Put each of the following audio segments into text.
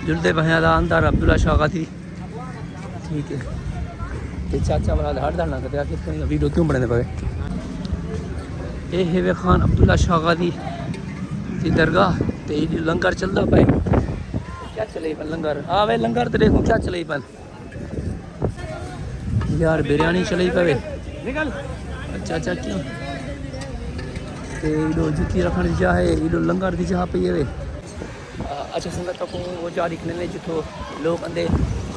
जुलते भैया दा अंदर अब्दुल्ला शाह गाजी ठीक है। ये चाचा वाला हर दाना करते आखिर वीडियो क्यों बने पे ये है खान अब्दुल्ला शाह गाजी की दरगाह तो ये लंगर चलता पे क्या चले पन लंगर हाँ वे लंगर तो देखो क्या चले पन यार बिरयानी चले पे अच्छा अच्छा क्यों तो जुती रखने की जगह है इडो लंगर की जगह पे ये अच्छा संगत को वो जा निकलने जितो लोग आंदे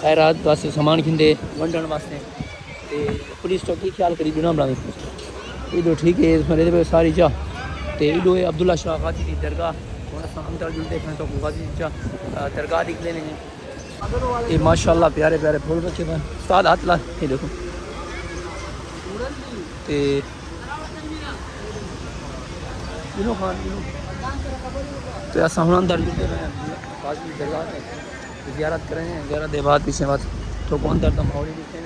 खैरात वास्ते सामान खिंदे वंडन वास्ते ते पुलिस चौकी ख्याल करी बिना बनाई इडो ठीक है मेरे पे सारी जा ते इडो अब्दुल्ला शाह गाजी की दरगाह अंदर जुलते हैं तो गाजी जा दरगाह निकले नहीं ये माशाल्लाह प्यारे प्यारे फूल रखे हैं साथ हाथ ला ये देखो ते इनो खान इनो तो ऐसा हम अंदर जुलते हैं गाजी की दरगाह में ज़ियारत करें ज़ियारत के बाद पीछे बात तो को अंदर तो माहौल ही दिखे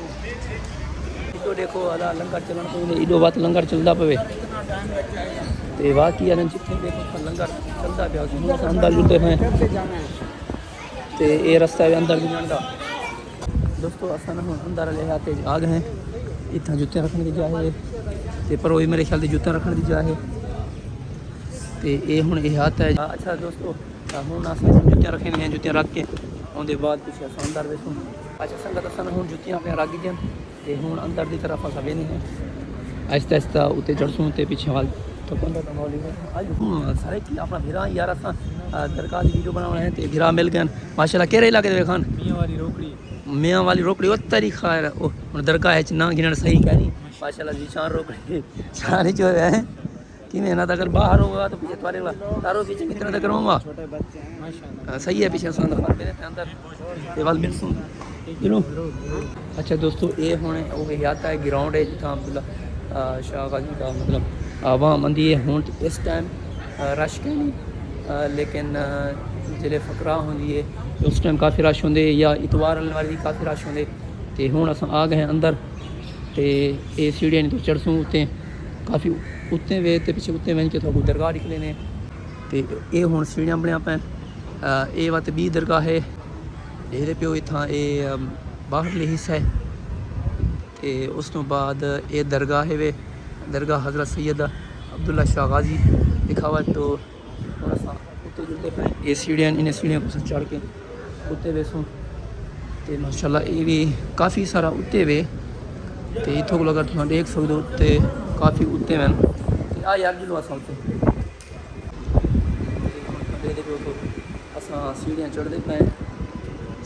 इडो देखो अदा लंगर चलन को इडो बात लंगर चलता पे तो बाकी जितने देखो लंगर चलता पे अंदर जुलते हैं तो ये रास्ता है अंदर भी जाने का दोस्तों असन हम अंदर ले आते आ गए हैं इतना जूते रखने की जगह है तो पर वही मेरे ख्याल से जूते रखने की जगह है तो ये हूँ ये हाथ है अच्छा दोस्तों हूँ अस जुतियाँ रखे हैं जुतियाँ रख के उनके बाद पीछे अस अंदर वेसू अच्छा संगत असन हूँ जुतियाँ अपने रख दी तो हूँ अंदर की तरफ अस वेने हैं आहिस्ता आहिस्ता उत्ते चढ़सूँ तो पीछे वाल तो सारे की अपना भिरा यार अस दरगाह की वीडियो बनाना है तो भिरा मिल गए माशाल्लाह केरे इलाके दे खान मियाँ वाली रोकड़ी वो तरीका है वो दरगाह है ना गिनन सही कह नहीं माशाल्लाह जी शान रोकड़ी सारी जो है कि मेहनत अगर बाहर होगा तो पीछे तुम्हारे तारों पीछे कितना तक करूँगा सही है पीछे अंदर वाल मिल सुन अच्छा दोस्तों ये होने वो आता है ग्राउंड है जितना अब्दुल्ला शाह गाजी का मतलब आवाम आंदी है हूँ इस टाइम रश के नहीं लेकिन जिले फकरा होंगी है उस टाइम काफ़ी रश होंगे या इतवार वाली काफ़ी रश होंगे तो हूँ अस आ गए अंदर तो ये सीढ़ियाँ नहीं तो चढ़सूँ उत्ते काफ़ी उत्ते वे तो पिछले उत्ते वन के थोड़ा दरगाह निकले ने तो ये हूँ सीढ़ियाँ बनिया पैन ये बात बी दरगाह है ये प्यो इतना ये बाहरले हिस्सा है तो उस तो बाद ये दरगाह है वे दरगाह हज़रत सैयद अब्दुल्ला शाह गाजी लिखा हुआ तो थोड़ा सा उत्ते जुलते पे ये सीढ़ियाँ इन्हें सीढ़ियों को चढ़ के उत्ते वेसूँ तो माशाल्लाह ये भी काफ़ी सारा उत्ते वे तो इतों को अगर तुम देख सकते हो उत्ते काफ़ी उत्ते वैन आ यार जुलो अस उत्ते असा सीढ़ियाँ चढ़ते पे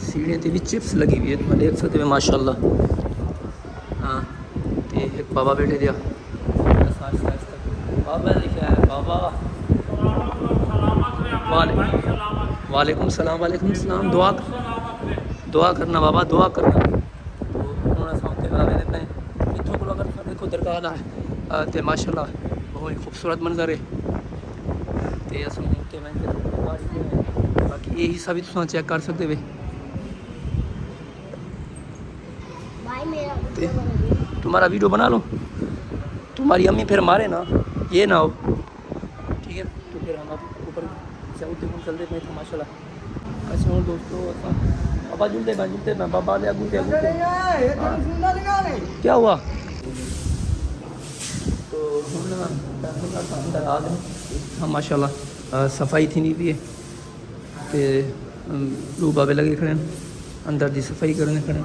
सीढ़ियाँ भी चिप्स लगी हुई है तुम देख सकते हो माशाल्लाह हाँ तो एक बाबा बैठे दिया बाबा लिखा है बाबा वालेकुम सलाम दुआ करना बाबा दुआ करना तो उन्होंने सामने बाबे देते हैं इतों को अगर देखो दरगाह है तो माशाल्लाह बहुत ही खूबसूरत मंजर है तो अस बाकी ये हिस्सा भी तुम चेक कर सकते वे तुम्हारा वीडियो बना लो तुम्हारी अम्मी फिर मारे ना ये ना हो ठीक है तो फिर हम ऊपर चलते पे थे माशाल्लाह अच्छा हूँ दोस्तों बाबा जुलते बाबा ले अगूते क्या हुआ तो अंदर आ गए हम माशाल्लाह सफाई थी नहीं भी तो लोग बाबे लगे खड़े अंदर की सफाई करने खड़े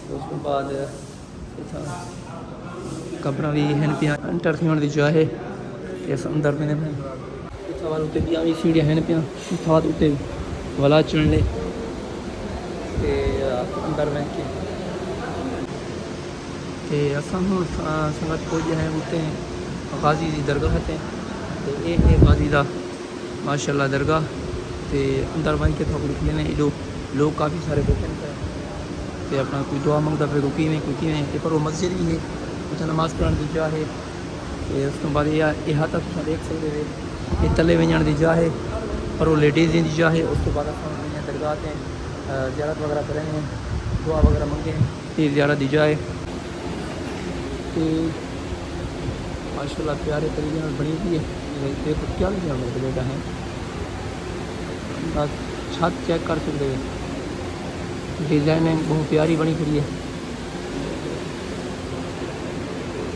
तो उसके बाद कब्र भी हैं पिया एंटर थी होने की जगह है इस अंदर पे इतना वाल उत्ते भी सीढ़ियाँ हैं पिया था उत्ते वाला चढ़ने अंदर बह के असा हूँ संगत को जो है उत्ते गाजी की दरगाह थे तो ये है गाजी का माशाल्लाह दरगाह तो अंदर बन के थोड़ा निकले ने लोग काफ़ी सारे बैठे तो अपना कोई दुआ मंगता पे कोई किमें पर वो मस्जिद भी है उत्थे नमाज पढ़ने की जगह है तो उस तो बाद यह तक तुम देख सकते हो ये तले वजन की जगह है पर वो लेडीज़ की जगह है उस तो बाद दरगाह से ज़ियारत वगैरह करेंगे दुआ वगैरह मंगे ये ज़ियारत की जगह है तो माशाल्लाह प्यारे तरीके बनी हुई है देखो क्या लिखा मेरे बेटा है छत चेक कर सकते हो, डिजाइनिंग बहुत प्यारी बनी खड़ी है।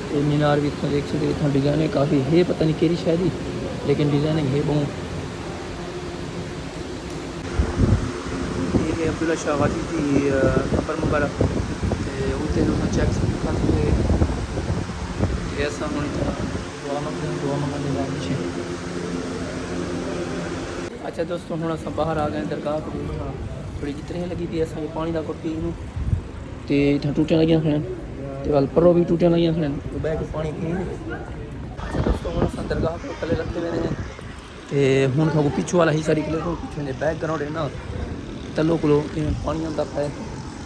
ये मीनार भी इतना देख सकते हो, इतना डिजाइनिंग काफ़ी है, पता नहीं केरी शायद ही, लेकिन डिजाइनिंग है बहुत। ये अब्दुल्ला शाह वादी की कबर मुबारक उत्ते चेक करते ऐसा होनी दुआ मंगने बाद पीछे। अच्छा दोस्तों हम अस बाहर आ गए दरगाह को, थोड़ी जितनी लगी थी अस पानी का कुट पी तो इतना टूटियां लगियां खड़न, तो वाल परों भी टूटियां लगियां खड़न, तो बह के पानी पी। अच्छा दोस्तों हम अस दरगाह को थले रखते हुए हैं, तो हूँ थोड़ा पिछू वाला हिस्सा निकले तो पिछले बैकग्राउंड है ना तलो को पानी आता है,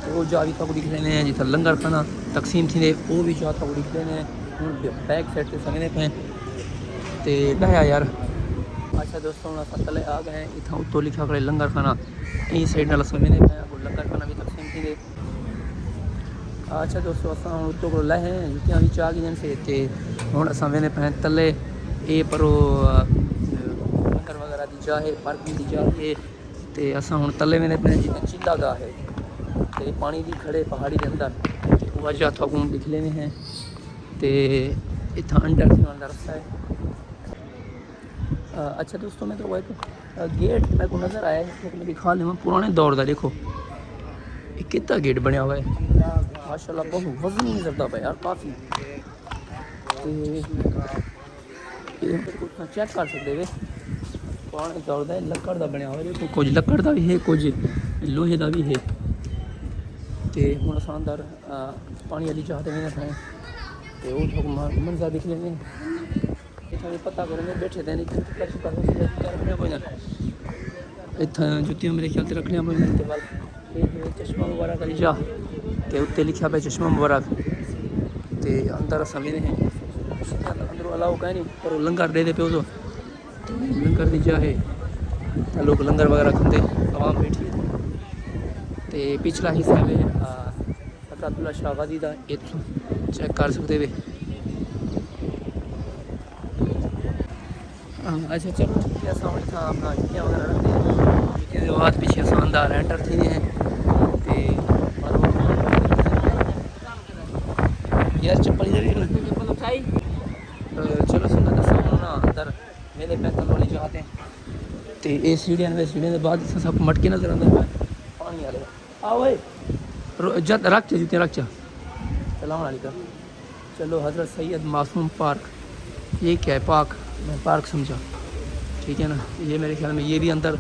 तो वो जा भी थोड़ा दिख रहे हैं जितना लंगर खाना तकसीम थी वो भी जा थोड़ा दिख रहे हैं। हूँ बैक साइड से समझने पे तो बहया यार। अच्छा दोस्तों हम अस तले आ गए, इतना उत्तों लिखा खड़े लंगर खाना, यही साइड नाल समझने पे लंगर खाना भी तकसीम थी। अच्छा दोस्तों अस हम उत्तों को लहे जुतियाँ भी आ गई से, हूँ अस वेने पे तले ये परो लंगर वगैरह की जा है, पार्किंग की जा है, तो अस हूँ तले वेने पे जितना चिल्ला गा है, तो पानी की खड़े पहाड़ी के अंदर वह जा थोड़ा दिख लेने हैं, तो इतना अंडर थी रस्ता है। अच्छा दोस्तों मैं तो वो एक गेट मेरे को नज़र आया है, दिखा लें पुराने दौर का। देखो ये कितना गेट बनया हुआ है माशाल्लाह, बहुत वजन नहीं करता पाया यार काफ़ी। चेक कर सकते वे पुराने दौर का लकड़ का बनया हुआ है, देखो कुछ लकड़ का भी है कुछ लोहे का भी है। तो हूँ अस अंदर पानी वाली चाहते हैं तो वो मंजर दिख लेंगे, इतना पता करेंगे बैठे थे इतना जुतियाँ मेरे ख्याल से रखने चश्मा मुबारक वाली जा के उत्ते लिखा पे चश्मा मुबारक, तो अंदर अस वेने हैं अंदर अलाउ कहीं नहीं पर लंगर दे पे तो लंगर दी जा है, लोग लंगर वगैरह खाते आवाम बैठी है। तो पिछला हिस्सा है अब्दुल्ला शाह वादी का, इतों चेक कर सकते वे। अच्छा चलो ठीक है, अस अपना जुतियाँ वगैरह रखते हैं, जुतियाँ के बाद पीछे अस अंदर एंटर थी हैं। यार चप्पल चलो सुना दसा ना अंदर मेरे पैदल वाली जाते हैं, तो ये सीढ़ियाँ के बाद सब मटके नजर आते हैं पानी वाले। आओ जद रख जुतियाँ रख चलाने वाली का। चलो हज़रत सैयद मासूम पार्क, ये क्या है पार्क, मैं पार्क समझा ठीक है ना। ये मेरे ख्याल में ये भी अंदर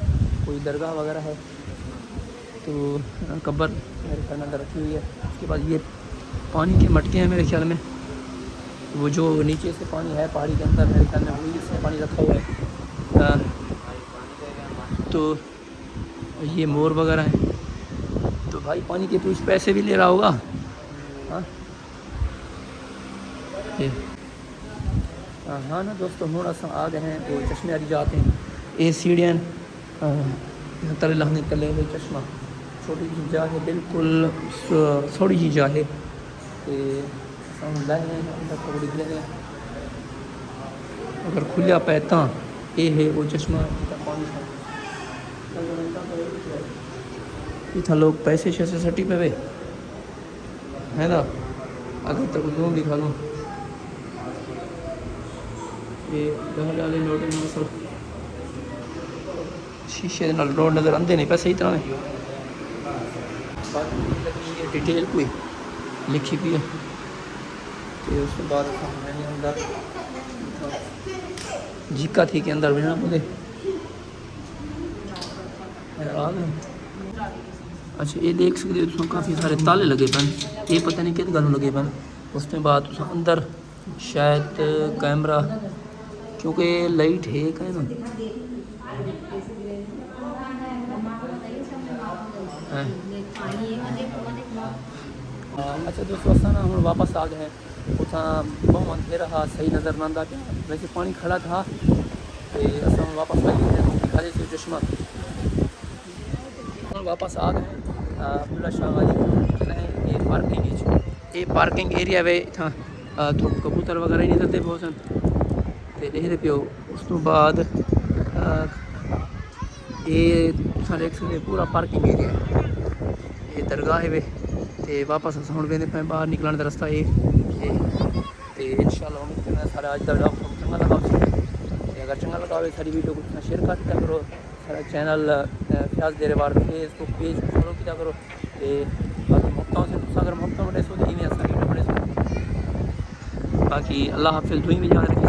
कोई दरगाह वगैरह है, तो कब्र मेरे ख्याल में अंदर रखी हुई है। उसके बाद ये पानी के मटके हैं मेरे ख्याल में, वो जो नीचे से पानी है पहाड़ी के अंदर मेरे ख्याल में वही से पानी रखा हुआ है। तो ये मोर वगैरह है, तो भाई पानी के कुछ पैसे भी ले रहा होगा। हाँ हाँ ना दोस्तों हूँ अस आ गए हैं वो चश्मे वाली जाते हैं, ये सीढ़ियाँ तले लहने तले हुए चश्मा छोटी सी जा है, बिल्कुल थोड़ी सी जा है, अगर खुलिया पे तो ये है वो चश्मा इतना लोग पैसे शैसे सटी पे है ना। अगर तक यूँ दिखा लूँ ये डाले नोट सब शीशे के रोड नज़र आते नहीं पे सही तरह डिटेल कोई लिखी हुई है। तो उस बाद अंदर जीका थी के अंदर बिना बोले अच्छा ये देख सकते हो तुम काफ़ी सारे ताले लगे पन, ये पता नहीं कित गलों लगे पन। उसके बाद तुम अंदर शायद कैमरा क्योंकि लाइट है कहीं ना अच्छा दोस्तों अस ना हम वापस आ गए, उतना बहुत अंधेरा रहा सही नज़र ना आता, वैसे पानी खड़ा था तो अस वापस आ गए खाली से चश्मा वापस आ गए अब्दुल्ला शाह वाली ये पार्किंग एरिया वे इतना तो कबूतर वगैरह ही नहीं करते बहुत सन तो देखते पियो। उस तो बाद ये तुम देख सकते पूरा पार्किंग एरिया है ये दरगाह है वे ते वापस अस हुण वेंदे पे बाहर निकलने का रास्ता ये इंशाल्लाह उम्मीद करना सारा अज का व्लॉग चंगा लगा अगर चंगा लगा हो सारी वीडियो को शेयर कर दिया करो सारा channel Fayaz Derewar Facebook page follow किया करो ते बाकी मुफ्तों से अगर मुफ्तों बने सो तो इवें असा वीडियो बने सो बाकी अल्लाह हाफिज़ दुई में याद रखें।